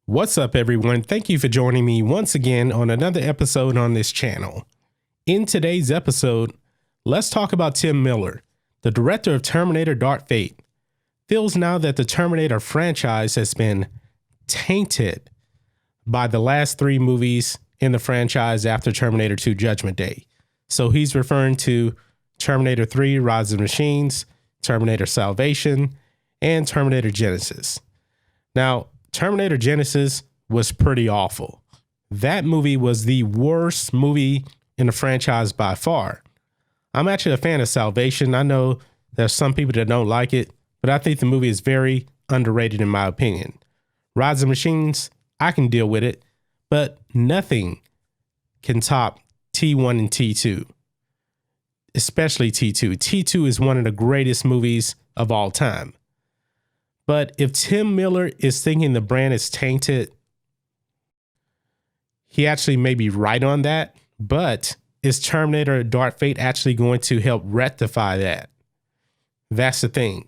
What's up, everyone? Thank you for joining me once again on another episode on this channel. In today's episode, let's talk about Tim Miller, the director of Terminator Dark Fate. Feels now that the Terminator franchise has been tainted by the last three movies in the franchise after Terminator 2 Judgment Day. So he's referring to Terminator 3 Rise of the Machines, Terminator Salvation, and Terminator Genisys. Now, Terminator Genisys was pretty awful. That movie was the worst movie in the franchise by far. I'm actually a fan of Salvation. I know there's some people that don't like it, but I think the movie is very underrated in my opinion. Rise of the Machines, I can deal with it, but nothing can top T1 and T2, especially T2. T2 is one of the greatest movies of all time. But if Tim Miller is thinking the brand is tainted, he actually may be right on that. But is Terminator Dark Fate actually going to help rectify that? That's the thing.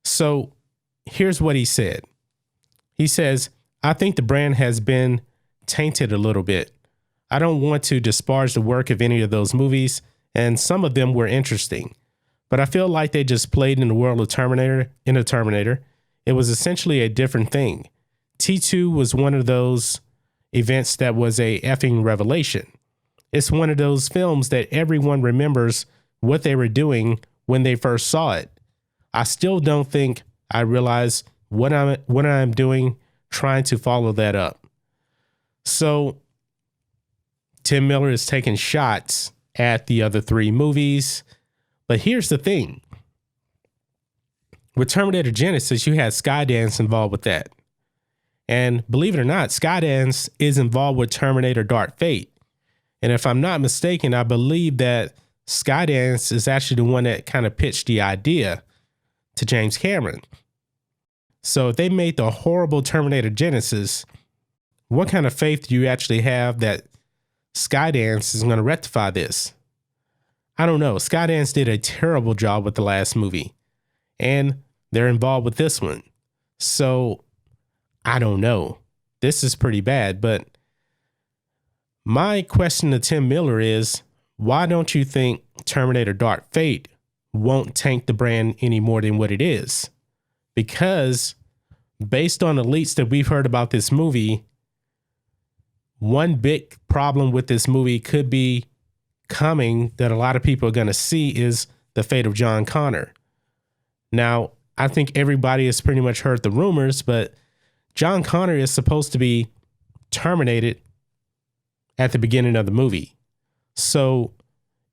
So here's what he said. He says, I think the brand has been tainted a little bit. I don't want to disparage the work of any of those movies, and some of them were interesting. But I feel like they just played in the world of Terminator, It was essentially a different thing. T2 was one of those events that was a effing revelation. It's one of those films that everyone remembers what they were doing when they first saw it. I still don't think I realize what I'm doing trying to follow that up. So Tim Miller is taking shots at the other three movies. But here's the thing. With Terminator Genisys, you had Skydance involved with that. And believe it or not, Skydance is involved with Terminator Dark Fate. And if I'm not mistaken, I believe that Skydance is actually the one that kind of pitched the idea to James Cameron. So if they made the horrible Terminator Genisys, what kind of faith do you actually have that Skydance is going to rectify this? I don't know. Skydance did a terrible job with the last movie. And they're involved with this one. So I don't know. This is pretty bad. But my question to Tim Miller is, why don't you think Terminator Dark Fate won't tank the brand any more than what it is? Because based on the leaks that we've heard about this movie, one big problem with this movie could be coming that a lot of people are going to see is the fate of John Connor. Now, I think everybody has pretty much heard the rumors, but John Connor is supposed to be terminated at the beginning of the movie. So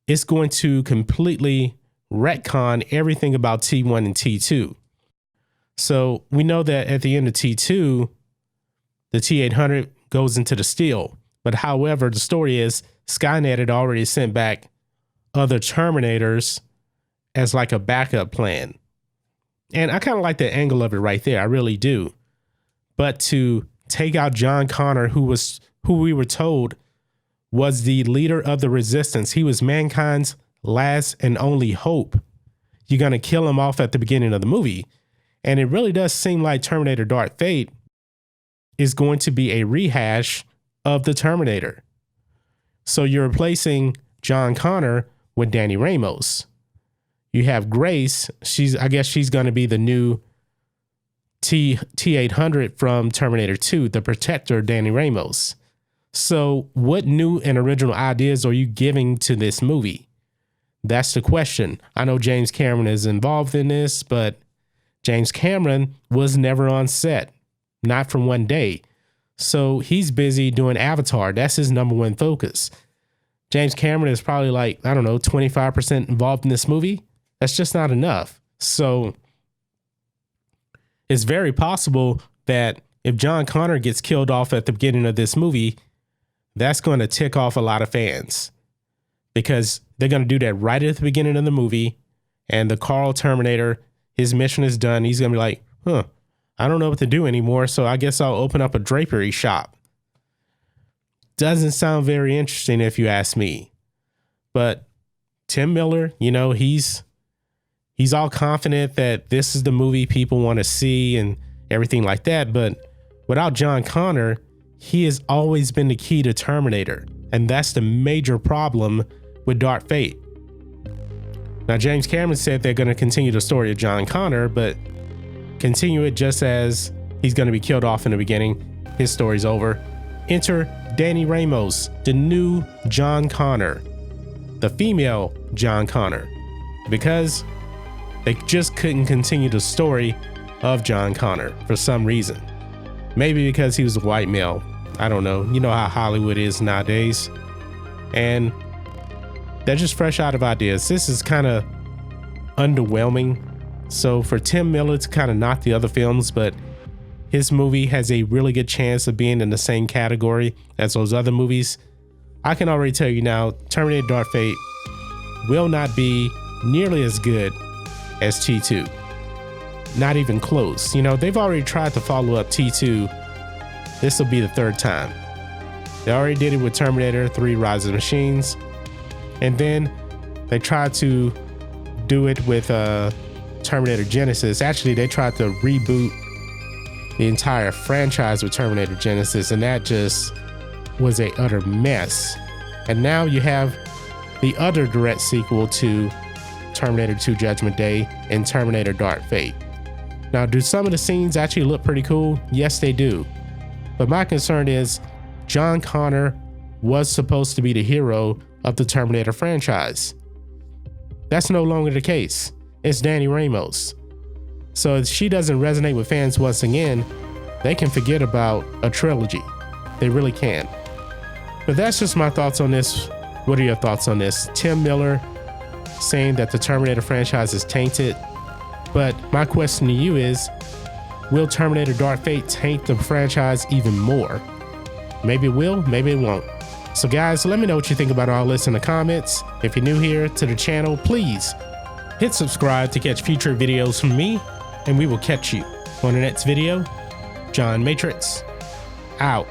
it's going to completely retcon everything about T1 and T2. So we know that at the end of T2, the T-800 goes into the steel. But however, the story is Skynet had already sent back other Terminators as like a backup plan. And I kind of like the angle of it right there. I really do. But to take out John Connor, who we were told was the leader of the resistance. He was mankind's last and only hope. You're going to kill him off at the beginning of the movie. And it really does seem like Terminator Dark Fate is going to be a rehash of the Terminator. So you're replacing John Connor with Danny Ramos. You have Grace. I guess she's going to be the new T-800 from Terminator 2, the protector, Danny Ramos. So what new and original ideas are you giving to this movie? That's the question. I know James Cameron is involved in this, but James Cameron was never on set, not for one day. So he's busy doing Avatar. That's his number one focus. James Cameron is probably like, 25% involved in this movie. That's just not enough. So it's very possible that if John Connor gets killed off at the beginning of this movie, that's going to tick off a lot of fans because they're going to do that right at the beginning of the movie. And the Carl Terminator, his mission is done. He's going to be like, I don't know what to do anymore. So I guess I'll open up a drapery shop. Doesn't sound very interesting if you ask me. But Tim Miller, he's all confident that this is the movie people want to see and everything like that. But without John Connor, he has always been the key to Terminator. And that's the major problem with Dark Fate. Now, James Cameron said they're going to continue the story of John Connor, but continue it just as he's going to be killed off in the beginning. His story's over. Enter Danny Ramos, the new John Connor, the female John Connor, because they just couldn't continue the story of John Connor for some reason. Maybe because he was a white male. I don't know. You know how Hollywood is nowadays. And they're just fresh out of ideas. This is kind of underwhelming. So for Tim Miller to kind of knock the other films, but his movie has a really good chance of being in the same category as those other movies. I can already tell you now, Terminator Dark Fate will not be nearly as good as T2. Not even close. You know, they've already tried to follow up T2. This will be the third time. They already did it with Terminator 3 Rise of the Machines. And then they tried to do it with Terminator Genesis. Actually, they tried to reboot the entire franchise with Terminator Genesis, and that just was a utter mess. And now you have the other direct sequel to Terminator 2 Judgment Day and Terminator Dark Fate. Now, do some of the scenes actually look pretty cool? Yes, they do. But my concern is John Connor was supposed to be the hero of the Terminator franchise. That's no longer the case. It's Danny Ramos. So if she doesn't resonate with fans once again, they can forget about a trilogy. They really can. But that's just my thoughts on this. What are your thoughts on this? Tim Miller saying that the Terminator franchise is tainted. But my question to you is, will Terminator Dark Fate taint the franchise even more? Maybe it will, maybe it won't. So guys, let me know what you think about all this in the comments. If you're new here to the channel, please hit subscribe to catch future videos from me, and we will catch you on the next video. John Matrixx, out.